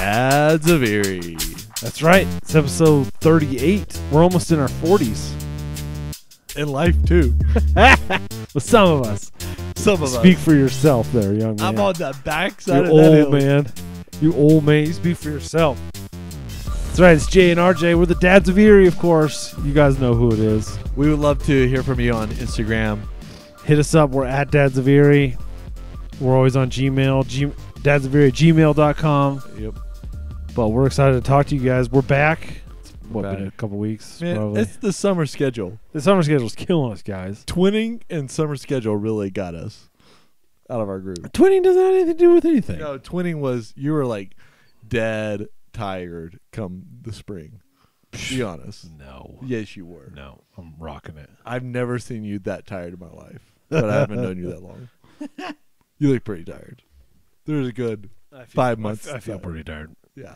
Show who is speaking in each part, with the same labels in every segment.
Speaker 1: Dads of Erie.
Speaker 2: That's right. It's episode 38. We're almost in our 40s.
Speaker 1: In life, too.
Speaker 2: Well, some of us. Speak for yourself there, young man.
Speaker 1: I'm on the backside
Speaker 2: you
Speaker 1: of that
Speaker 2: old
Speaker 1: hill.
Speaker 2: man. You old man. You speak for yourself. That's right. It's Jay and RJ. We're the Dads of Erie, of course. You guys know who it is.
Speaker 1: We would love to hear from you on Instagram.
Speaker 2: Hit us up. We're at Dads of Erie. We're always on Gmail. dadsoferie@gmail.com.
Speaker 1: Yep.
Speaker 2: But we're excited to talk to you guys. We're back. It's,
Speaker 1: Back.
Speaker 2: been a couple weeks?
Speaker 1: Man,
Speaker 2: probably.
Speaker 1: it's the summer schedule.
Speaker 2: The summer schedule's killing us, guys.
Speaker 1: Twinning and summer schedule really got us out of our group.
Speaker 2: Twinning doesn't have anything to do with anything.
Speaker 1: No, twinning was you were like dead tired come the spring. Be honest.
Speaker 2: No.
Speaker 1: Yes, you were.
Speaker 2: No. I'm rocking it.
Speaker 1: I've never seen you that tired in my life, but I haven't known you that long. You look pretty tired. There's a good 5 months.
Speaker 2: I feel pretty tired.
Speaker 1: Yeah.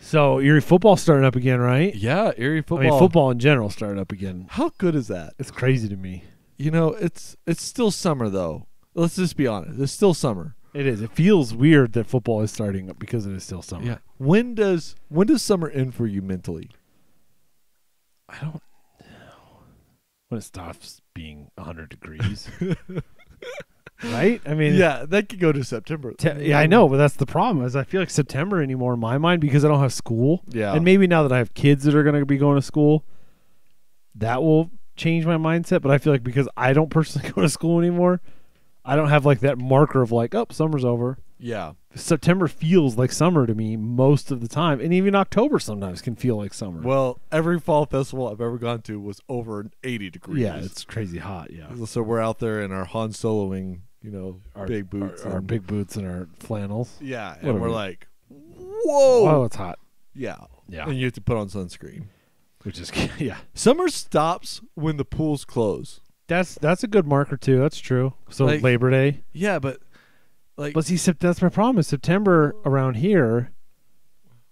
Speaker 2: So, Erie football starting up again, right?
Speaker 1: Yeah, Erie football.
Speaker 2: I mean, football in general starting up again.
Speaker 1: How good is that?
Speaker 2: It's crazy to me.
Speaker 1: You know, it's still summer though. Let's just be honest. It's still summer.
Speaker 2: It is. It feels weird that football is starting up because it is still summer.
Speaker 1: Yeah. When does summer end for you mentally?
Speaker 2: I don't know. When it stops being 100 degrees. Right? I mean,
Speaker 1: Yeah, that could go to September.
Speaker 2: yeah, I know, but that's the problem. Is I feel like September anymore in my mind because I don't have school.
Speaker 1: Yeah.
Speaker 2: And maybe now that I have kids that are going to be going to school, that will change my mindset. But I feel like because I don't personally go to school anymore, I don't have like that marker of like, oh, summer's over.
Speaker 1: Yeah.
Speaker 2: September feels like summer to me most of the time, and even October sometimes can feel like summer.
Speaker 1: Well, every fall festival I've ever gone to was over 80 degrees.
Speaker 2: Yeah, it's crazy hot. Yeah,
Speaker 1: So we're out there in our Han Soloing, our big boots.
Speaker 2: our
Speaker 1: and-
Speaker 2: big boots and our flannels.
Speaker 1: Yeah, and
Speaker 2: Whatever.
Speaker 1: we're like, whoa.
Speaker 2: Oh, it's hot.
Speaker 1: Yeah.
Speaker 2: Yeah,
Speaker 1: And you have to put on sunscreen.
Speaker 2: which is yeah.
Speaker 1: Summer stops when the pools close.
Speaker 2: That's a good marker too. That's true. So
Speaker 1: Like-
Speaker 2: Labor Day.
Speaker 1: Yeah, but like
Speaker 2: But see, that's my problem. Is September around here,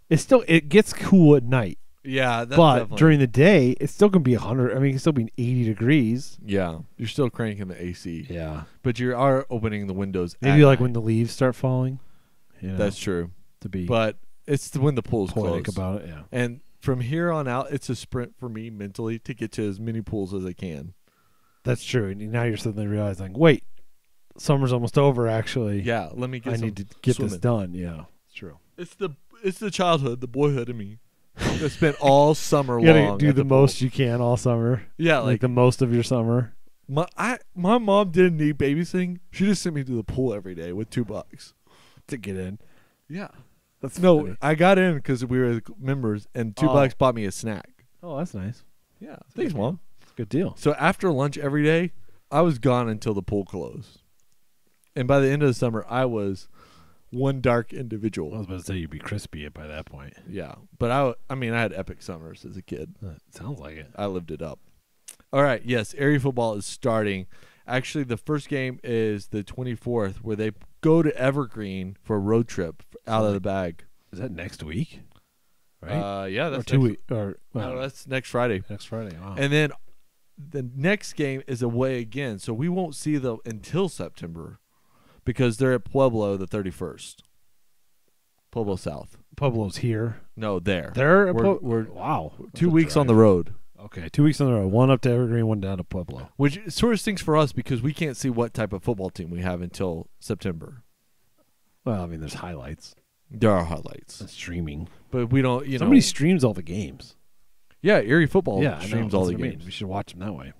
Speaker 2: it gets cool at night,
Speaker 1: yeah, that's
Speaker 2: but
Speaker 1: definitely-
Speaker 2: during the day it's still gonna be 100. I mean, it can still be 80 degrees.
Speaker 1: yeah, you're still cranking the AC.
Speaker 2: Yeah,
Speaker 1: But you are opening the windows.
Speaker 2: maybe
Speaker 1: at
Speaker 2: like
Speaker 1: night.
Speaker 2: when the leaves start falling. You know,
Speaker 1: That's true.
Speaker 2: to be
Speaker 1: But it's when the pools
Speaker 2: poetic
Speaker 1: close.
Speaker 2: about it. Yeah,
Speaker 1: And from here on out, it's a sprint for me mentally to get to as many pools as I can.
Speaker 2: that's true. And now you're suddenly realizing, wait, summer's almost over. Actually,
Speaker 1: Yeah, let me get.
Speaker 2: I
Speaker 1: some
Speaker 2: need to get
Speaker 1: swimming.
Speaker 2: this done. Yeah, it's true.
Speaker 1: It's the childhood, the boyhood in me that spent all summer
Speaker 2: You gotta
Speaker 1: long.
Speaker 2: do
Speaker 1: at
Speaker 2: the
Speaker 1: pool.
Speaker 2: most you can all summer.
Speaker 1: Yeah,
Speaker 2: Like the most of your summer.
Speaker 1: my mom didn't need babysitting. She just sent me to the pool every day with $2.
Speaker 2: To get in.
Speaker 1: Yeah.
Speaker 2: That's
Speaker 1: No,
Speaker 2: funny.
Speaker 1: I got in because we were members, and $2 bought me a snack.
Speaker 2: Oh, that's nice.
Speaker 1: Yeah, thanks, Mom.
Speaker 2: Good deal.
Speaker 1: So after lunch every day, I was gone until the pool closed. And by the end of the summer, I was one dark
Speaker 2: I
Speaker 1: individual.
Speaker 2: was about to say you'd be crispy by that point.
Speaker 1: Yeah, but I mean, I had epic summers as a kid.
Speaker 2: Sounds like it.
Speaker 1: I lived it up. All right, yes, Erie football is starting. Actually, the first game is the 24th, where they go to Evergreen for a road trip out of the bag.
Speaker 2: Is that next week? Right?
Speaker 1: Yeah,
Speaker 2: or
Speaker 1: that's
Speaker 2: 2
Speaker 1: next,
Speaker 2: weeks? Or
Speaker 1: No, that's next Friday.
Speaker 2: next Friday. Wow.
Speaker 1: And then the next game is away again, so we won't see them until September because they're at Pueblo the 31st. Pueblo South.
Speaker 2: Pueblo's here.
Speaker 1: No, there.
Speaker 2: They're
Speaker 1: We're
Speaker 2: wow.
Speaker 1: 2 weeks on the road,
Speaker 2: Okay, 2 weeks on the road. One up to Evergreen, one down to Pueblo.
Speaker 1: which sort of stinks for us because we can't see what type of football team we have until September.
Speaker 2: Well, I mean, there's highlights.
Speaker 1: There are highlights,
Speaker 2: That's streaming.
Speaker 1: but we don't.
Speaker 2: Somebody streams all the games.
Speaker 1: Yeah, Erie football
Speaker 2: Yeah, I know.
Speaker 1: streams all
Speaker 2: That's
Speaker 1: the
Speaker 2: what I mean.
Speaker 1: games.
Speaker 2: We should watch them that way.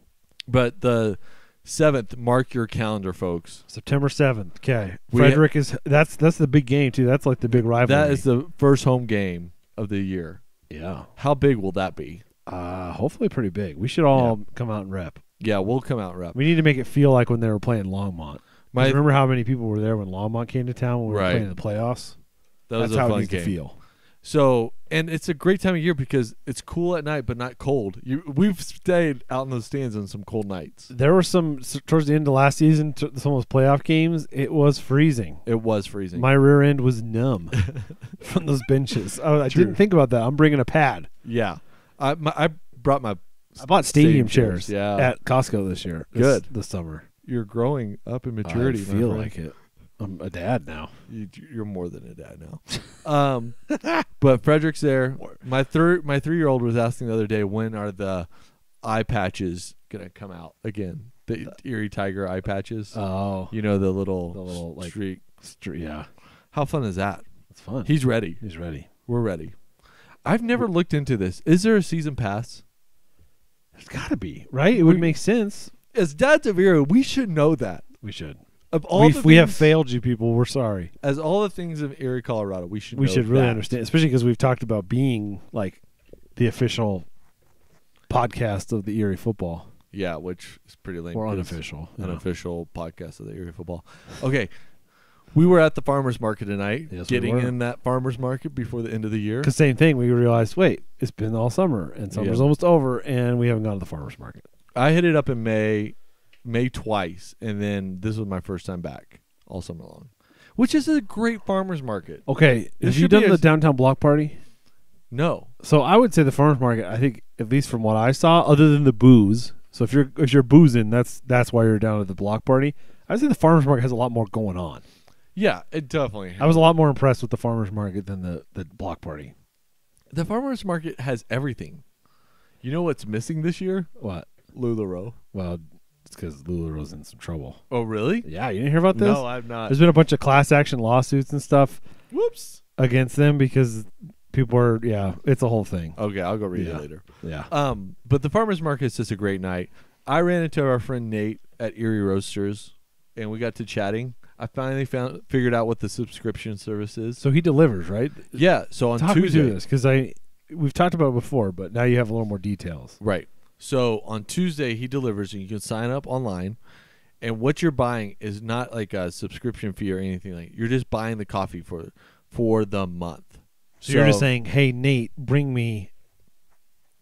Speaker 1: But the 7th, mark your calendar, folks.
Speaker 2: September 7th. Okay.
Speaker 1: We-
Speaker 2: Frederick is that's the big game too. That's like the big rivalry.
Speaker 1: That is the first home game of the year.
Speaker 2: yeah.
Speaker 1: How big will that be?
Speaker 2: Hopefully pretty big. We should all come out and rep.
Speaker 1: Yeah, we'll come out rep.
Speaker 2: We need to make it feel like when they were playing Longmont. Remember how many people were there when Longmont came to town when we were
Speaker 1: Right.
Speaker 2: playing in the playoffs?
Speaker 1: That was
Speaker 2: That's
Speaker 1: a
Speaker 2: how it
Speaker 1: fun
Speaker 2: needs
Speaker 1: game.
Speaker 2: to feel.
Speaker 1: So, and it's a great time of year because it's cool at night, but not cold. We've stayed out in those stands on some cold nights.
Speaker 2: There were some towards the end of last season, some of those playoff games. It was freezing.
Speaker 1: It was freezing.
Speaker 2: My rear end was numb from those benches. I
Speaker 1: True.
Speaker 2: didn't think about that. I'm bringing a pad.
Speaker 1: Yeah, I brought my.
Speaker 2: I bought stadium
Speaker 1: chairs,
Speaker 2: chairs
Speaker 1: yeah.
Speaker 2: at Costco this year.
Speaker 1: Good.
Speaker 2: This summer.
Speaker 1: You're growing up in maturity.
Speaker 2: I
Speaker 1: my
Speaker 2: feel
Speaker 1: friend.
Speaker 2: like it. I'm a dad now.
Speaker 1: You're more than a dad now. But Frederick's there. My 3-year-old was asking the other day, when are the eye patches gonna come out again? The Erie Tiger eye patches.
Speaker 2: Oh,
Speaker 1: You know, the little
Speaker 2: like
Speaker 1: streak.
Speaker 2: yeah,
Speaker 1: How fun is that?
Speaker 2: it's fun.
Speaker 1: He's ready.
Speaker 2: He's ready.
Speaker 1: We're ready. I've never looked into this. Is there a season pass?
Speaker 2: There's got to be, right? It would make sense.
Speaker 1: As dads of Erie, we should know that.
Speaker 2: We should.
Speaker 1: Of all the
Speaker 2: We have
Speaker 1: things-
Speaker 2: failed you, people. We're sorry.
Speaker 1: As all the things of Erie, Colorado, we should.
Speaker 2: We
Speaker 1: know
Speaker 2: should really
Speaker 1: that.
Speaker 2: understand, especially because we've talked about being like the official podcast of the Erie football.
Speaker 1: Yeah, which is pretty lame.
Speaker 2: Or
Speaker 1: 'cause
Speaker 2: unofficial.
Speaker 1: it's unofficial podcast of the Erie football. Okay, we were at the farmers market tonight,
Speaker 2: Yes, we
Speaker 1: getting
Speaker 2: were.
Speaker 1: in that farmers market before the end of the year.
Speaker 2: Because same thing, we realized, wait, it's been all summer, and summer's
Speaker 1: Yeah.
Speaker 2: almost over, and we haven't gone to the farmer's market.
Speaker 1: I hit it up in May twice, and then this was my first time back all summer long, which is a great farmers market.
Speaker 2: Okay,
Speaker 1: This
Speaker 2: have you
Speaker 1: should be
Speaker 2: done
Speaker 1: a-
Speaker 2: the downtown block party?
Speaker 1: No,
Speaker 2: So I would say the farmer's market, I think, at least from what I saw, other than the booze. So if you're boozing, that's why you're down at the block party. I would say the farmer's market has a lot more going on.
Speaker 1: yeah, it definitely.
Speaker 2: I was a lot more impressed with the farmer's market than the block party.
Speaker 1: The farmers market has everything. You know what's missing this year?
Speaker 2: What?
Speaker 1: LuLaRoe.
Speaker 2: Well, it's because LuLaRoe's in some trouble.
Speaker 1: Oh, really?
Speaker 2: Yeah, you didn't hear about this?
Speaker 1: No, I've not.
Speaker 2: There's been a bunch of class action lawsuits and stuff
Speaker 1: Whoops.
Speaker 2: against them because people are, it's a whole thing.
Speaker 1: Okay, I'll go read
Speaker 2: Yeah.
Speaker 1: it later.
Speaker 2: Yeah.
Speaker 1: But the farmers market is just a great night. I ran into our friend Nate at Erie Roasters, and we got to chatting. I finally figured out what the subscription service is.
Speaker 2: So he delivers, right?
Speaker 1: Yeah, so on
Speaker 2: Talk me
Speaker 1: Tuesday,
Speaker 2: through this because we've talked about it before, but now you have a little more details.
Speaker 1: right? So on Tuesday he delivers, and you can sign up online. And what you're buying is not like a subscription fee or anything like. You're just buying the coffee for the month.
Speaker 2: So you're just saying, hey, Nate, bring me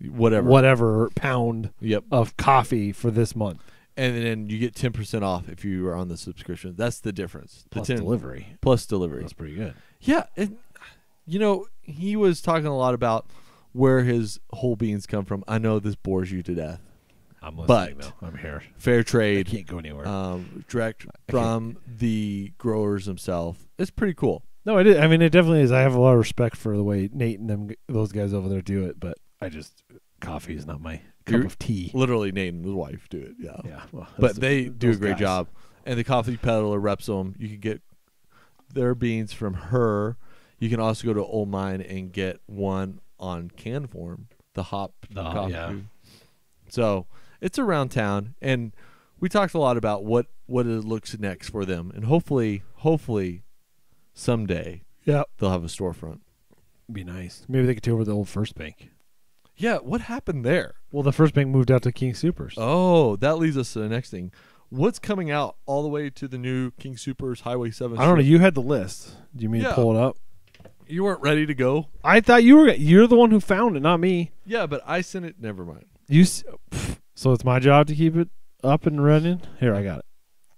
Speaker 2: whatever pound
Speaker 1: Yep.
Speaker 2: of coffee for this month.
Speaker 1: And then you get 10% off if you are on the subscription. That's the difference.
Speaker 2: Plus
Speaker 1: the 10
Speaker 2: delivery.
Speaker 1: Plus delivery.
Speaker 2: That's pretty good.
Speaker 1: Yeah, he was talking a lot about where his whole beans come from. I know this bores you to death.
Speaker 2: I'm listening,
Speaker 1: But-
Speaker 2: though. I'm here.
Speaker 1: Fair
Speaker 2: I
Speaker 1: trade,
Speaker 2: can't go anywhere.
Speaker 1: direct from the growers themselves. It's pretty cool.
Speaker 2: No, it is. I mean, it definitely is. I have a lot of respect for the way Nate and those guys over there do it, but coffee is not my cup of tea.
Speaker 1: Literally, Nate and his wife do it. Yeah,
Speaker 2: Yeah, well,
Speaker 1: but they do a
Speaker 2: those
Speaker 1: great
Speaker 2: guys.
Speaker 1: job. And the coffee peddler reps them. You can get their beans from her. You can also go to Old Mine and get one on can form, the hop coffee.
Speaker 2: yeah.
Speaker 1: So it's around town, and we talked a lot about what it looks next for them, and hopefully someday
Speaker 2: Yeah,
Speaker 1: they'll have a storefront.
Speaker 2: be nice. Maybe they could take over the old First Bank.
Speaker 1: Yeah, what happened there?
Speaker 2: Well, the First Bank moved out to King Supers.
Speaker 1: Oh, that leads us to the next thing. What's coming out all the way to the new King Supers Highway 7?
Speaker 2: I don't know. You had the list. Do you mean
Speaker 1: Yeah.
Speaker 2: to pull it up?
Speaker 1: You weren't ready to go?
Speaker 2: I thought you're the one who found it, not me.
Speaker 1: Yeah, but I sent it. Never mind.
Speaker 2: So it's my job to keep it up and running. Here, I got it.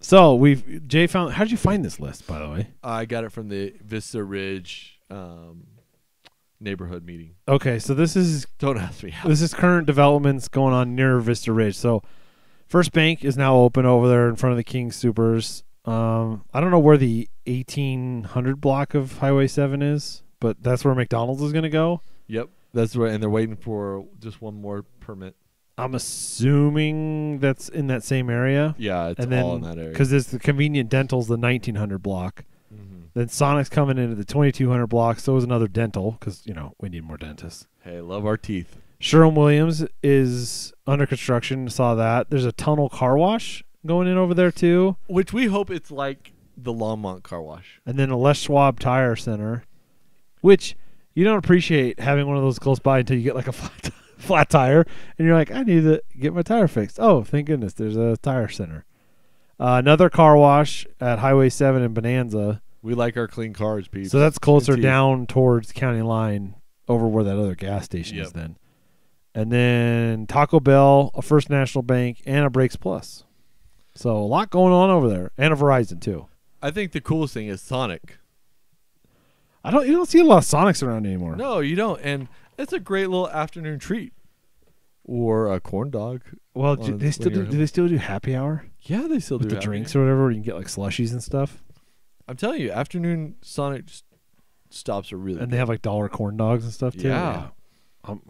Speaker 2: So Jay found. How did you find this list, by the way?
Speaker 1: I got it from the Vista Ridge neighborhood meeting.
Speaker 2: Okay, so this is
Speaker 1: Don't ask me how.
Speaker 2: current developments going on near Vista Ridge. So First Bank is now open over there in front of the King Supers. I don't know where the 1800 block of Highway 7 is, but that's where McDonald's is going to go.
Speaker 1: Yep, that's right. And they're waiting for just one more permit.
Speaker 2: I'm assuming that's in that same area.
Speaker 1: Yeah, it's
Speaker 2: And then,
Speaker 1: all in that area.
Speaker 2: because it's the Convenient Dental's the 1900 block.
Speaker 1: Mhm.
Speaker 2: Then Sonic's coming into the 2200 block. So is another dental because, we need more dentists.
Speaker 1: Hey, love our teeth.
Speaker 2: Sherwin-Williams is under construction. Saw that. There's a tunnel car wash going in over there too.
Speaker 1: Which we hope it's like the Longmont car wash.
Speaker 2: And then a Les Schwab Tire Center, which you don't appreciate having one of those close by until you get like a flat tire. And you're like, I need to get my tire fixed. Oh, thank goodness. There's a tire center. Another car wash at Highway 7 in Bonanza.
Speaker 1: We like our clean cars, peeps.
Speaker 2: So that's closer
Speaker 1: And teeth.
Speaker 2: down towards county line over where that other gas station is
Speaker 1: Yep.
Speaker 2: then. And then Taco Bell, a First National Bank, and a Brakes Plus. So a lot going on over there. And a Verizon too.
Speaker 1: I think the coolest thing is Sonic.
Speaker 2: You don't see a lot of Sonics around anymore.
Speaker 1: No, you don't. And it's a great little afternoon treat. Or a corn dog.
Speaker 2: Well,
Speaker 1: Well,
Speaker 2: do they still do happy hour
Speaker 1: Yeah, they still
Speaker 2: with
Speaker 1: do
Speaker 2: the
Speaker 1: happy.
Speaker 2: drinks or whatever? Where you can get like slushies and stuff.
Speaker 1: I'm telling you, afternoon Sonic stops are really
Speaker 2: And
Speaker 1: good.
Speaker 2: they have like dollar corn dogs and stuff too.
Speaker 1: Yeah.
Speaker 2: I'm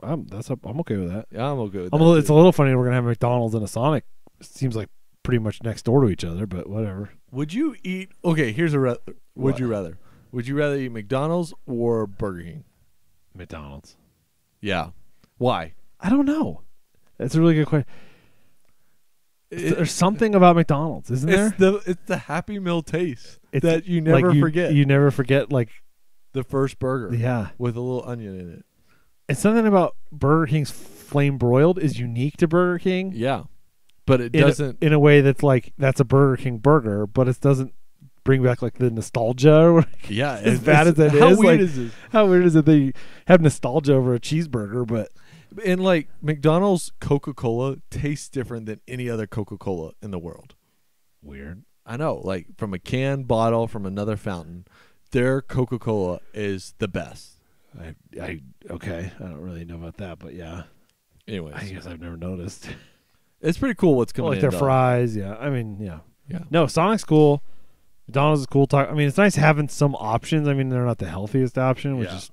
Speaker 2: okay with that.
Speaker 1: Yeah, I'm okay with
Speaker 2: It's
Speaker 1: that.
Speaker 2: a little funny we're gonna have McDonald's and a Sonic. It seems like pretty much next door to each other, but whatever.
Speaker 1: Would you eat? Okay, here's a. Would
Speaker 2: What?
Speaker 1: you rather? Would you rather eat McDonald's or Burger King?
Speaker 2: McDonald's.
Speaker 1: Yeah. Why?
Speaker 2: I don't know. That's a really good question. There's something about McDonald's, isn't there?
Speaker 1: It's the Happy Meal taste
Speaker 2: It's
Speaker 1: that you never forget.
Speaker 2: You never forget, like,
Speaker 1: The first burger.
Speaker 2: yeah.
Speaker 1: With a little onion in it.
Speaker 2: And something about Burger King's flame broiled is unique to Burger King.
Speaker 1: Yeah. But it
Speaker 2: in
Speaker 1: doesn't.
Speaker 2: in a way that's like that's a Burger King burger, but it doesn't bring back like the nostalgia. Or,
Speaker 1: Yeah.
Speaker 2: as bad as that
Speaker 1: how
Speaker 2: is,
Speaker 1: weird
Speaker 2: like,
Speaker 1: is this?
Speaker 2: how weird is it they have nostalgia over a cheeseburger? But
Speaker 1: And like McDonald's Coca-Cola tastes different than any other Coca-Cola in the world.
Speaker 2: weird.
Speaker 1: I know. Like from a can bottle from another fountain, their Coca-Cola is the best.
Speaker 2: Okay. I don't really know about that, but yeah.
Speaker 1: Anyways,
Speaker 2: I guess I've never noticed.
Speaker 1: it's pretty cool what's coming
Speaker 2: Like
Speaker 1: in.
Speaker 2: their
Speaker 1: though.
Speaker 2: fries, yeah. I mean, yeah.
Speaker 1: Yeah.
Speaker 2: No, Sonic's cool. McDonald's is cool. I mean, it's nice having some options. I mean, they're not the healthiest option, which
Speaker 1: Yeah.
Speaker 2: is,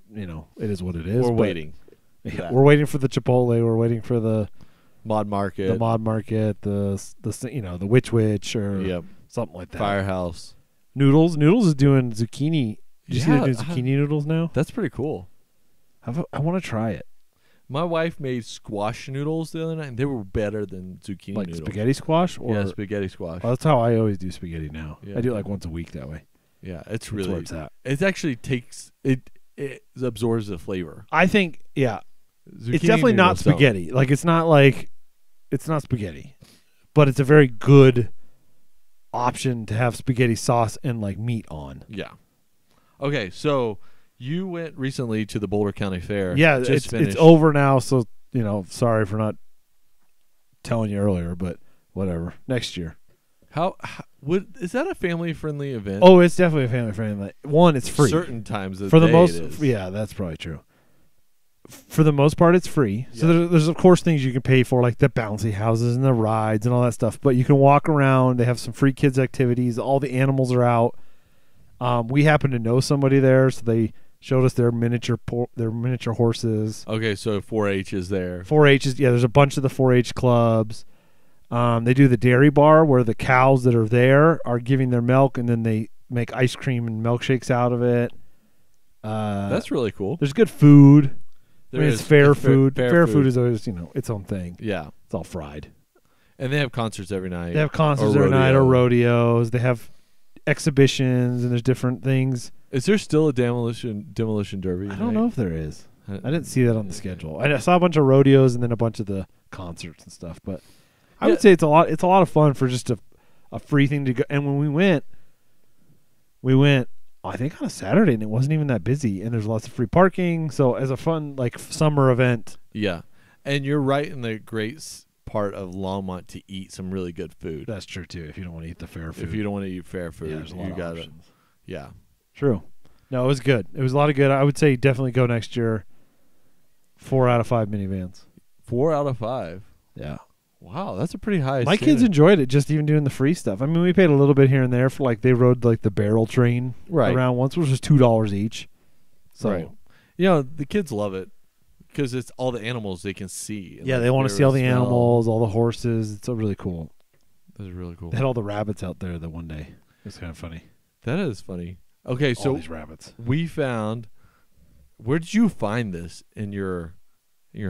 Speaker 2: it is what it is.
Speaker 1: We're
Speaker 2: but-
Speaker 1: waiting.
Speaker 2: Yeah,
Speaker 1: that.
Speaker 2: we're waiting for the Chipotle. We're waiting for the
Speaker 1: Mod Market.
Speaker 2: Mod Market, the the Witch or
Speaker 1: Yep.
Speaker 2: something like that.
Speaker 1: Firehouse.
Speaker 2: Noodles is doing zucchini. Did you see they're
Speaker 1: Yeah,
Speaker 2: doing zucchini noodles now?
Speaker 1: That's pretty cool.
Speaker 2: I want to try it.
Speaker 1: My wife made squash noodles the other night, and they were better than zucchini
Speaker 2: Like
Speaker 1: noodles.
Speaker 2: spaghetti squash, or
Speaker 1: Yeah, spaghetti squash.
Speaker 2: well, that's how I always do spaghetti now.
Speaker 1: Yeah.
Speaker 2: I do it like once a week that way.
Speaker 1: Yeah, it's
Speaker 2: That's
Speaker 1: really.
Speaker 2: where it's at.
Speaker 1: It actually takes it. It absorbs the flavor.
Speaker 2: I think, yeah,
Speaker 1: Zucchini
Speaker 2: it's definitely not
Speaker 1: noodles don't.
Speaker 2: spaghetti. Like it's not spaghetti, but it's a very good option to have spaghetti sauce and like meat on.
Speaker 1: Yeah. Okay, so you went recently to the Boulder County Fair.
Speaker 2: Yeah,
Speaker 1: just
Speaker 2: it's
Speaker 1: finished.
Speaker 2: over now. So sorry for not telling you earlier, but whatever. Next year.
Speaker 1: How is that a family friendly event?
Speaker 2: Oh, it's definitely a family friendly. One, it's free.
Speaker 1: Certain times of
Speaker 2: For the
Speaker 1: day
Speaker 2: most,
Speaker 1: it is.
Speaker 2: yeah, that's probably true. For the most part, it's free. So
Speaker 1: Yeah.
Speaker 2: there's of course things you can pay for, like the bouncy houses and the rides and all that stuff. But you can walk around. They have some free kids activities. All the animals are out. We happen to know somebody there, so they showed us their miniature horses.
Speaker 1: Okay, so 4-H is there.
Speaker 2: 4-H is, yeah. There's a bunch of the 4-H clubs. They do the dairy bar where the cows that are there are giving their milk, and then they make ice cream and milkshakes out of it.
Speaker 1: That's really cool.
Speaker 2: There's good food.
Speaker 1: There
Speaker 2: I mean,
Speaker 1: is
Speaker 2: it's fair food.
Speaker 1: Fair
Speaker 2: food is always, its own thing.
Speaker 1: Yeah,
Speaker 2: It's all fried.
Speaker 1: and they have concerts every night.
Speaker 2: They have concerts every night or rodeos. They have exhibitions, and there's different things.
Speaker 1: Is there still a demolition derby?
Speaker 2: I don't know if there is. I didn't see that on the schedule. I saw a bunch of rodeos and then a bunch of the concerts and stuff. But I would say it's a lot of fun for just a free thing to go. And when we went, I think on a Saturday, and it wasn't even that busy. And there's lots of free parking. So as a fun like summer event.
Speaker 1: Yeah, and you're right in the great part of Longmont to eat some really good food.
Speaker 2: That's true too. If you don't want to eat the fair food,
Speaker 1: If you don't want to eat fair food,
Speaker 2: there's a lot
Speaker 1: you
Speaker 2: of
Speaker 1: got it.
Speaker 2: options.
Speaker 1: Yeah.
Speaker 2: True. No, it was good. It was a lot of good. I would say definitely go next year. 4 out of 5 minivans.
Speaker 1: 4 out of 5.
Speaker 2: Yeah.
Speaker 1: Wow, that's a pretty high.
Speaker 2: My kids enjoyed it, just even doing the free stuff. I mean, we paid a little bit here and there for they rode like the barrel train around once, which was $2 each. So
Speaker 1: right. The kids love it because it's all the animals they can see.
Speaker 2: yeah, they want to see all the animals, all the horses. It's really cool.
Speaker 1: That's really cool.
Speaker 2: They had all the rabbits out there the one day. It's kind of funny.
Speaker 1: That is funny. Okay,
Speaker 2: All
Speaker 1: so
Speaker 2: these rabbits.
Speaker 1: we found. Where did you find this in your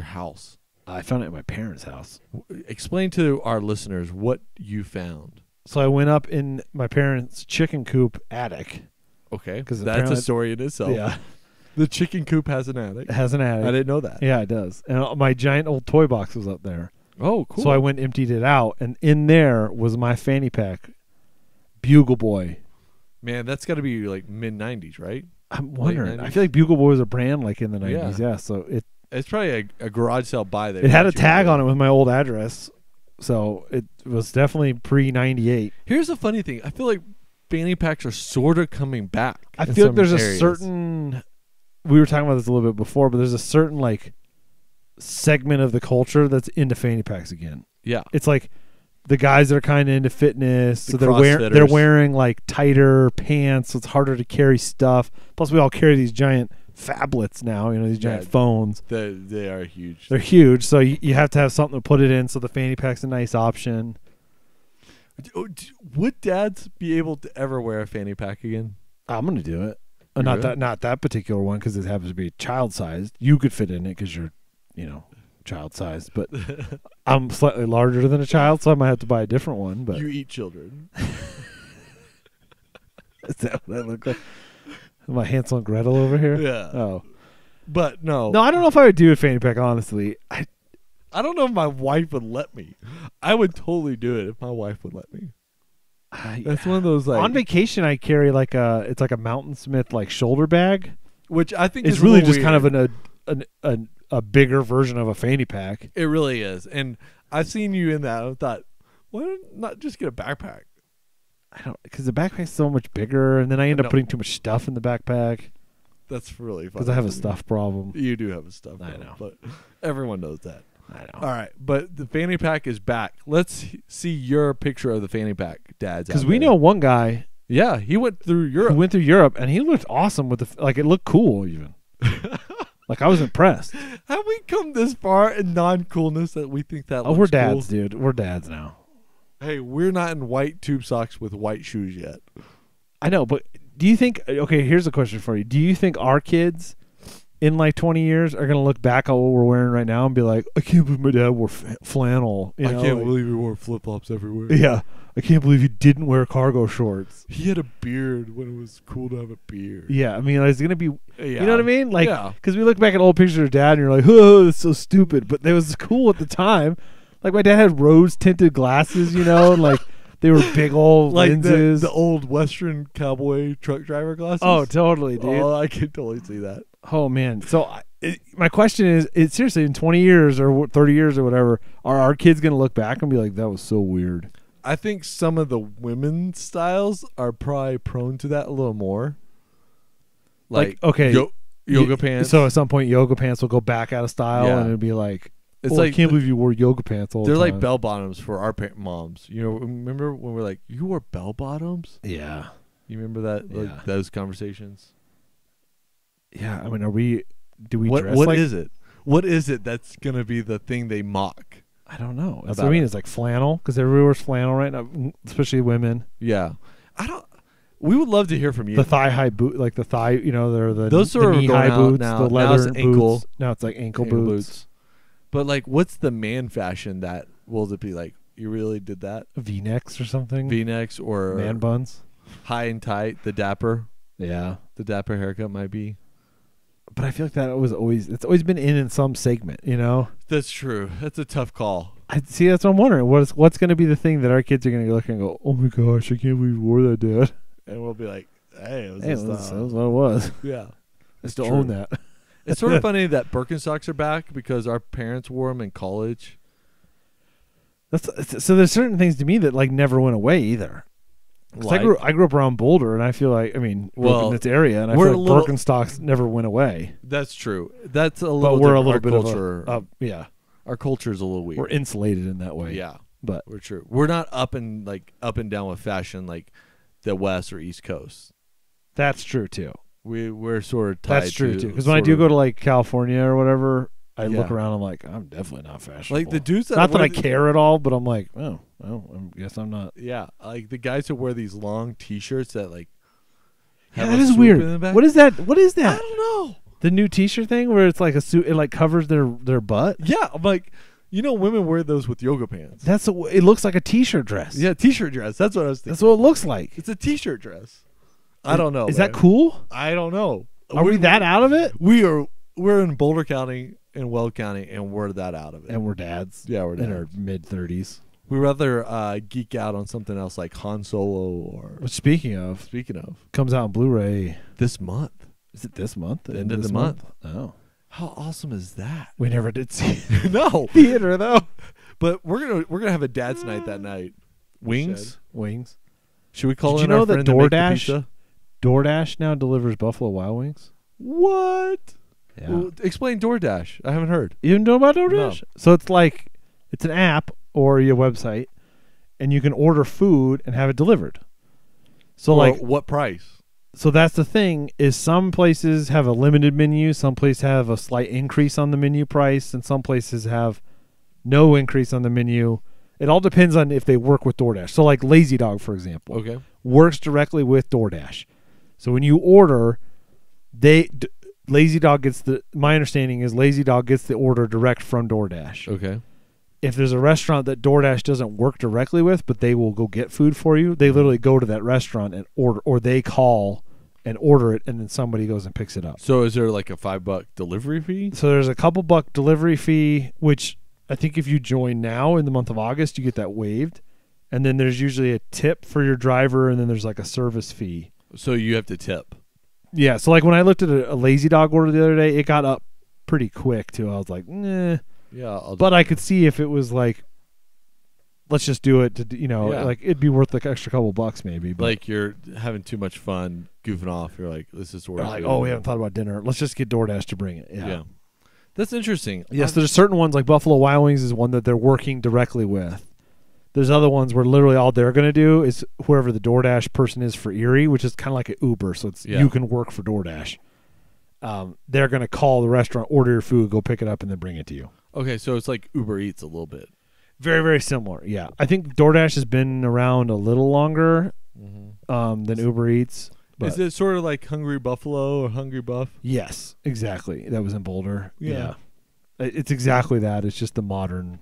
Speaker 1: house?
Speaker 2: I found it at my parents' house.
Speaker 1: Explain to our listeners what you found.
Speaker 2: So I went up in my parents' chicken coop attic.
Speaker 1: Okay,
Speaker 2: 'Cause
Speaker 1: that's a
Speaker 2: apparently-
Speaker 1: story in itself.
Speaker 2: Yeah,
Speaker 1: The chicken coop has an attic.
Speaker 2: it has an attic.
Speaker 1: I didn't know that.
Speaker 2: Yeah, it does. And my giant old toy box was up there.
Speaker 1: Oh, cool.
Speaker 2: So I went and emptied it out, and in there was my fanny pack Bugle Boy.
Speaker 1: Man, that's got to be like mid-90s, right?
Speaker 2: I'm wondering.
Speaker 1: 90s?
Speaker 2: I feel like Bugle Boy was a brand like in the 90s. Yeah, so
Speaker 1: It's probably a garage sale buy.
Speaker 2: it had a tag on it with my old address. So it was definitely pre-98.
Speaker 1: Here's the funny thing. I feel like fanny packs are sort of coming back.
Speaker 2: I
Speaker 1: in
Speaker 2: feel like
Speaker 1: some
Speaker 2: there's
Speaker 1: areas.
Speaker 2: a certain... We were talking about this a little bit before, but there's a certain segment of the culture that's into fanny packs again.
Speaker 1: Yeah.
Speaker 2: It's like the guys that are kind of into fitness, so they're
Speaker 1: CrossFitters.
Speaker 2: wearing like tighter pants, so it's harder to carry stuff. Plus, we all carry these giant phablets now. You know, these giant phones.
Speaker 1: They are huge.
Speaker 2: They're huge, so you have to have something to put it in. So the fanny pack's a nice option.
Speaker 1: Would dads be able to ever wear a fanny pack again?
Speaker 2: I'm gonna do it.
Speaker 1: You
Speaker 2: Not
Speaker 1: really?
Speaker 2: not that particular one because it happens to be child sized. You could fit in it because you're, child sized. But I'm slightly larger than a child, so I might have to buy a different one. But
Speaker 1: You eat children.
Speaker 2: is that what I look like? Am I Hansel and Gretel over here?
Speaker 1: Yeah.
Speaker 2: Oh
Speaker 1: But no.
Speaker 2: no, I don't know if I would do a fanny pack. Honestly,
Speaker 1: I don't know if my wife would let me. I would totally do it if my wife would let me. That's one of those like
Speaker 2: on vacation I carry it's like a Mountain Smith like shoulder bag.
Speaker 1: which I think
Speaker 2: It's
Speaker 1: is
Speaker 2: really
Speaker 1: a little
Speaker 2: just kind
Speaker 1: weird.
Speaker 2: of a bigger version of a fanny pack.
Speaker 1: It really is. And I've seen you in that. I thought, why not just get a backpack?
Speaker 2: I don't because the backpack's so much bigger, and then I end up
Speaker 1: No.
Speaker 2: putting too much stuff in the backpack
Speaker 1: That's really fun.
Speaker 2: because I have a stuff problem.
Speaker 1: You do have a stuff.
Speaker 2: I
Speaker 1: problem,
Speaker 2: know.
Speaker 1: but everyone knows that.
Speaker 2: I know.
Speaker 1: All right, but the fanny pack is back. Let's see your picture of the fanny pack, Dad's.
Speaker 2: Because
Speaker 1: out
Speaker 2: we
Speaker 1: there.
Speaker 2: know one guy
Speaker 1: Yeah, he went through
Speaker 2: who
Speaker 1: Europe.
Speaker 2: went through Europe, and he looked awesome with it looked cool even. Like I was impressed.
Speaker 1: Have we come this far in non-coolness that we think that?
Speaker 2: Oh,
Speaker 1: looks
Speaker 2: we're dads,
Speaker 1: cool?
Speaker 2: dude. We're dads now.
Speaker 1: Hey, we're not in white tube socks with white shoes yet.
Speaker 2: I know, but do you think? Okay, here's a question for you. Do you think our kids in like 20 years are gonna look back at what we're wearing right now and be like, I can't believe my dad wore flannel. You
Speaker 1: I
Speaker 2: know,
Speaker 1: can't
Speaker 2: like-
Speaker 1: believe he wore flip-flops everywhere.
Speaker 2: Yeah, I can't believe he didn't wear cargo shorts.
Speaker 1: He had a beard when it was cool to have a beard.
Speaker 2: Yeah, I mean, it's gonna be.
Speaker 1: Yeah.
Speaker 2: You know what I mean? Like,
Speaker 1: Yeah.
Speaker 2: because we look back at old pictures of dad, and you're like, oh, that's so stupid. But it was cool at the time. Like my dad had rose tinted glasses, and like they were big old
Speaker 1: Like
Speaker 2: lenses.
Speaker 1: the old Western cowboy truck driver glasses.
Speaker 2: Oh, totally, dude.
Speaker 1: Oh, I can totally see that.
Speaker 2: Oh man. So my question is, seriously, in 20 years or 30 years or whatever, are our kids gonna look back and be like, that was so weird?
Speaker 1: I think some of the women's styles are probably prone to that a little more. Like
Speaker 2: okay,
Speaker 1: yoga pants.
Speaker 2: So at some point, yoga pants will go back out of style,
Speaker 1: Yeah.
Speaker 2: and it'll be like,
Speaker 1: it's
Speaker 2: I
Speaker 1: like
Speaker 2: can't believe you wore yoga pants all the
Speaker 1: they're
Speaker 2: time.
Speaker 1: like bell bottoms for our moms. You know, remember when we're like, you wore bell bottoms?
Speaker 2: Yeah.
Speaker 1: You remember that? Like,
Speaker 2: Yeah.
Speaker 1: those conversations.
Speaker 2: Yeah. I mean, do we
Speaker 1: What
Speaker 2: dress
Speaker 1: What
Speaker 2: like?
Speaker 1: is it? What is it that's gonna be the thing they mock?
Speaker 2: I don't know. That's
Speaker 1: About
Speaker 2: what I mean.
Speaker 1: it.
Speaker 2: It's like flannel because everybody wears flannel right now, especially women.
Speaker 1: Yeah, I don't. We would love to hear from you.
Speaker 2: The thigh high boot, like the thigh, they're the
Speaker 1: Those
Speaker 2: the
Speaker 1: are
Speaker 2: knee
Speaker 1: going
Speaker 2: high
Speaker 1: out
Speaker 2: boots,
Speaker 1: now.
Speaker 2: the
Speaker 1: Now
Speaker 2: leather
Speaker 1: it's ankle.
Speaker 2: boots. Now it's like ankle
Speaker 1: Ankle
Speaker 2: boots.
Speaker 1: But like, what's the man fashion that will it be like? You really did that?
Speaker 2: V-necks or something.
Speaker 1: V-necks or
Speaker 2: Man buns.
Speaker 1: high and tight. The dapper
Speaker 2: Yeah.
Speaker 1: haircut might be.
Speaker 2: But I feel like it's always been in some segment,
Speaker 1: That's true. That's a tough call.
Speaker 2: I see. That's what I'm wondering. What's going to be the thing that our kids are going to look and go, oh my gosh, I can't believe you wore that, Dad.
Speaker 1: And we'll be like, hey, it was
Speaker 2: Hey,
Speaker 1: just,
Speaker 2: that was what it was.
Speaker 1: yeah.
Speaker 2: I still
Speaker 1: true.
Speaker 2: own that.
Speaker 1: It's sort of funny that Birkenstocks are back because our parents wore them in college.
Speaker 2: So there's certain things to me that like never went away either. 'Cause I grew up around Boulder, and I feel like grew up
Speaker 1: Well,
Speaker 2: in this area, and I
Speaker 1: we're
Speaker 2: feel
Speaker 1: a
Speaker 2: like
Speaker 1: little-
Speaker 2: Birkenstocks never went away.
Speaker 1: That's true. That's a little.
Speaker 2: But we're a
Speaker 1: different.
Speaker 2: little
Speaker 1: Our
Speaker 2: bit
Speaker 1: culture.
Speaker 2: of yeah,
Speaker 1: Our culture is a little weird.
Speaker 2: we're insulated in that way.
Speaker 1: Yeah,
Speaker 2: but
Speaker 1: we're true. We're not up and down with fashion like the West or East Coast.
Speaker 2: that's true too.
Speaker 1: We're sort of tied.
Speaker 2: That's true
Speaker 1: to
Speaker 2: too. Because when I
Speaker 1: sort
Speaker 2: do
Speaker 1: of-
Speaker 2: go to like California or whatever, I look
Speaker 1: Yeah.
Speaker 2: around. I'm like, I'm definitely not fashionable.
Speaker 1: like the dudes that
Speaker 2: not that
Speaker 1: wear
Speaker 2: I care at all, but I'm like, oh, I guess I'm not.
Speaker 1: Yeah, like the guys who wear these long T-shirts that like.
Speaker 2: Yeah,
Speaker 1: have
Speaker 2: that
Speaker 1: a
Speaker 2: is
Speaker 1: swoop
Speaker 2: weird.
Speaker 1: in the back.
Speaker 2: What is that? What is
Speaker 1: I
Speaker 2: that?
Speaker 1: don't know.
Speaker 2: The new T-shirt thing where it's like a suit. It like covers their butt.
Speaker 1: Yeah, I'm like, women wear those with yoga pants.
Speaker 2: It looks like a T-shirt dress.
Speaker 1: Yeah, T-shirt dress. That's what I was thinking.
Speaker 2: That's what it looks like.
Speaker 1: It's a T-shirt dress. I don't know.
Speaker 2: Is
Speaker 1: man.
Speaker 2: that cool?
Speaker 1: I don't know.
Speaker 2: Are we that out of it?
Speaker 1: We're in Boulder County and Weld County, and we're that out of it.
Speaker 2: And we're dads.
Speaker 1: Yeah, we're
Speaker 2: in
Speaker 1: dads.
Speaker 2: our mid-30s.
Speaker 1: We rather geek out on something else like Han Solo or.
Speaker 2: Which, speaking of, comes out on Blu-ray
Speaker 1: This month.
Speaker 2: Is it this month?
Speaker 1: The end of
Speaker 2: This
Speaker 1: the month.
Speaker 2: Oh,
Speaker 1: How awesome is that?
Speaker 2: we never did see
Speaker 1: No,
Speaker 2: theater though.
Speaker 1: but we're gonna have a dad's night that night. Wings.
Speaker 2: Wings.
Speaker 1: Should we call
Speaker 2: Did
Speaker 1: in
Speaker 2: you know
Speaker 1: our
Speaker 2: that
Speaker 1: friend to make the
Speaker 2: DoorDash-
Speaker 1: pizza?
Speaker 2: DoorDash now delivers Buffalo Wild Wings.
Speaker 1: What?
Speaker 2: Yeah.
Speaker 1: Well, explain DoorDash. I haven't heard.
Speaker 2: You know about DoorDash?
Speaker 1: No.
Speaker 2: So it's an app or your website, and you can order food and have it delivered. So
Speaker 1: Well,
Speaker 2: like,
Speaker 1: what price?
Speaker 2: so that's the thing is some places have a limited menu, some places have a slight increase on the menu price, and some places have no increase on the menu. It all depends on if they work with DoorDash. So like Lazy Dog, for example,
Speaker 1: Okay.
Speaker 2: works directly with DoorDash. So when you order, Lazy Dog gets my understanding is Lazy Dog gets the order direct from DoorDash.
Speaker 1: Okay.
Speaker 2: If there's a restaurant that DoorDash doesn't work directly with, but they will go get food for you, they literally go to that restaurant and order, or they call and order it, and then somebody goes and picks it up.
Speaker 1: So is there like a $5 delivery fee?
Speaker 2: So there's a couple buck delivery fee, which I think if you join now in the month of August, you get that waived. And then there's usually a tip for your driver, and then there's like a service fee.
Speaker 1: So you have to tip.
Speaker 2: Yeah, so like when I looked at a Lazy Dog order the other day, it got up pretty quick too. I was like, nah.
Speaker 1: Yeah.
Speaker 2: But I could see if it was like, let's just do it to, like it'd be worth like extra couple bucks maybe. But
Speaker 1: like you're having too much fun goofing off. You're like, this is order.
Speaker 2: like, oh, we haven't thought about dinner. Let's just get DoorDash to bring it. Yeah.
Speaker 1: That's interesting.
Speaker 2: Yes, there's certain ones like Buffalo Wild Wings is one that they're working directly with. There's other ones where literally all they're going to do is whoever the DoorDash person is for Erie, which is kind of like an Uber, so it's you can work for DoorDash. They're going to call the restaurant, order your food, go pick it up, and then bring it to you.
Speaker 1: Okay, so it's like Uber Eats a little bit.
Speaker 2: Very, very similar. Yeah, I think DoorDash has been around a little longer than Uber Eats. But
Speaker 1: is it sort of like Hungry Buffalo or Hungry Buff?
Speaker 2: Yes, exactly. That was in Boulder.
Speaker 1: Yeah.
Speaker 2: It's exactly that. It's just the modern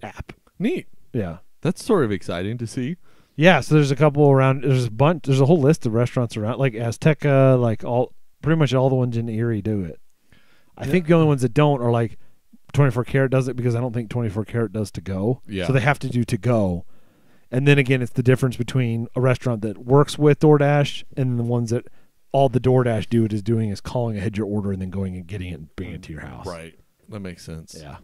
Speaker 2: app.
Speaker 1: Neat.
Speaker 2: Yeah.
Speaker 1: That's sort of exciting to see.
Speaker 2: Yeah, so there's a couple around. There's a bunch. There's a whole list of restaurants around, like Azteca, like pretty much all the ones in Erie do it. I think the only ones that don't are like 24 Karat does it because I don't think 24 Karat does to go. Yeah. So they have to do to go. And then again, it's the difference between a restaurant that works with DoorDash and the ones that all the DoorDash dude is doing is calling ahead your order and then going and getting it and bringing it to your house.
Speaker 1: Right. That makes sense.
Speaker 2: Yeah.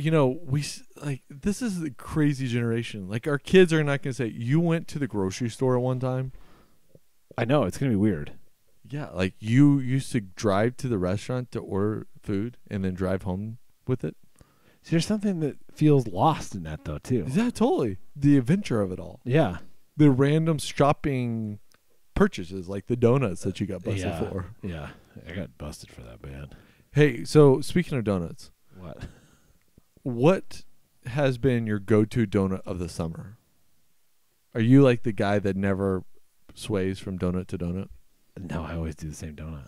Speaker 1: We like this is the crazy generation. Like our kids are not going to say, "You went to the grocery store at one time."
Speaker 2: I know it's going to be weird.
Speaker 1: Yeah, like you used to drive to the restaurant to order food and then drive home with it.
Speaker 2: See, there's something that feels lost in that though too.
Speaker 1: Yeah, totally. The adventure of it all.
Speaker 2: Yeah.
Speaker 1: The random shopping purchases, like the donuts that you got busted for.
Speaker 2: Yeah, I got busted for that bad.
Speaker 1: Hey, so speaking of donuts,
Speaker 2: what
Speaker 1: has been your go-to donut of the summer? Are you like the guy that never sways from donut to donut?
Speaker 2: No, I always do the same donut.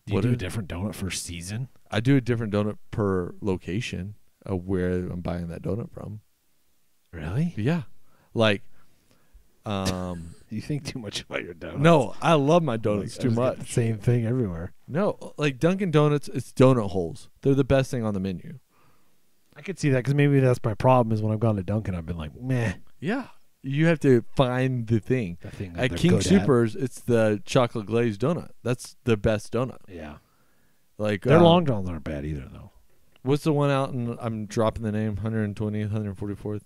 Speaker 2: Do you do a different donut for season?
Speaker 1: I do a different donut per location of where I'm buying that donut from.
Speaker 2: Really?
Speaker 1: Yeah. Like,
Speaker 2: you think too much about your donuts.
Speaker 1: No, I love my donuts too much.
Speaker 2: The same thing everywhere.
Speaker 1: No, like Dunkin' Donuts, it's donut holes. They're the best thing on the menu.
Speaker 2: I could see that because maybe that's my problem is when I've gone to Dunkin', I've been like, meh.
Speaker 1: Yeah. You have to find the thing. At King Soopers, it's the chocolate glazed donut. That's the best donut.
Speaker 2: Yeah.
Speaker 1: Like
Speaker 2: their long johns aren't bad either, though.
Speaker 1: What's the one out in, I'm dropping the name, 120th, 144th,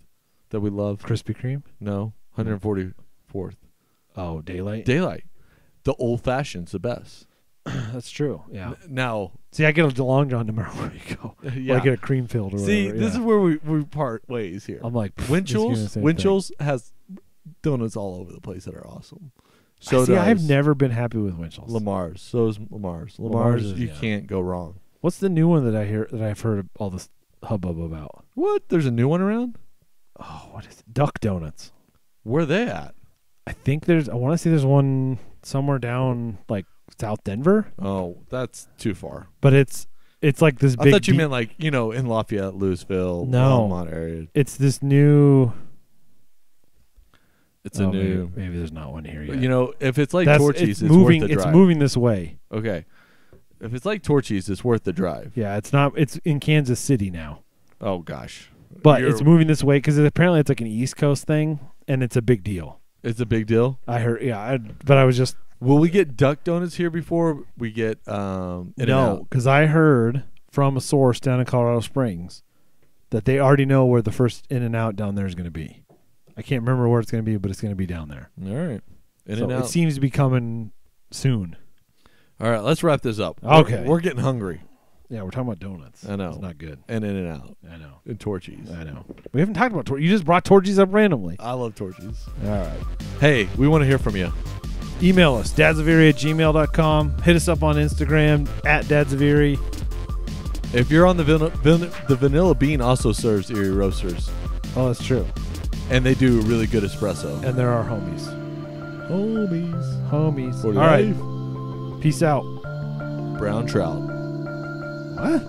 Speaker 1: that we love?
Speaker 2: Krispy Kreme?
Speaker 1: No, 144th.
Speaker 2: Oh, Daylight?
Speaker 1: Daylight. The old fashioned's the best.
Speaker 2: That's true. Yeah.
Speaker 1: Now,
Speaker 2: see, I get a Long John no matter where you go. Yeah. Or I get a cream filled or whatever.
Speaker 1: This is where we part ways here.
Speaker 2: I'm like,
Speaker 1: Winchell's has donuts all over the place that are awesome. So
Speaker 2: I've never been happy with Winchell's.
Speaker 1: Lamar's. So is Lamar's. Lamar's, you can't go wrong. What's
Speaker 2: the new one that I've heard all this hubbub about?
Speaker 1: What? There's a new one around?
Speaker 2: Oh, what is it? Duck Donuts.
Speaker 1: Where are they at?
Speaker 2: I think I want to say there's one somewhere down like South Denver.
Speaker 1: Oh, that's too far.
Speaker 2: But it's like this big.
Speaker 1: I thought you meant like, in Lafayette, Louisville, Longmont area.
Speaker 2: It's this new.
Speaker 1: It's a new.
Speaker 2: Maybe there's not one here yet.
Speaker 1: If it's like Torchy's, it's
Speaker 2: moving.
Speaker 1: Worth the drive.
Speaker 2: It's moving this way.
Speaker 1: Okay. If it's like Torchy's, it's worth the drive.
Speaker 2: Yeah, it's not. It's in Kansas City now.
Speaker 1: Oh gosh.
Speaker 2: But it's moving this way because apparently it's like an East Coast thing, and it's a big deal.
Speaker 1: It's a big deal.
Speaker 2: I heard. Yeah, but I was just.
Speaker 1: Will we get Duck Donuts here before we get
Speaker 2: No, because I heard from a source down in Colorado Springs that they already know where the first In-N-Out down there is going to be. I can't remember where it's going to be, but it's going to be down there.
Speaker 1: All right.
Speaker 2: In-N-Out. It seems to be coming soon.
Speaker 1: All right, let's wrap this up.
Speaker 2: Okay.
Speaker 1: We're getting hungry.
Speaker 2: Yeah, we're talking about donuts.
Speaker 1: I know.
Speaker 2: It's not good.
Speaker 1: And In-N-Out.
Speaker 2: I know.
Speaker 1: And Torchies.
Speaker 2: I know. We haven't talked about Torchies. You just brought Torchies up randomly.
Speaker 1: I love Torchies.
Speaker 2: All right.
Speaker 1: Hey, we want to hear from you.
Speaker 2: Email us, dadsoferie@gmail.com. Hit us up on Instagram, @dadsoferie.
Speaker 1: If you're on the Vanilla Bean also serves Erie Roasters.
Speaker 2: Oh, that's true.
Speaker 1: And they do really good espresso.
Speaker 2: And they're our homies.
Speaker 1: Homies.
Speaker 2: All right. Peace out.
Speaker 1: Brown trout.
Speaker 2: What?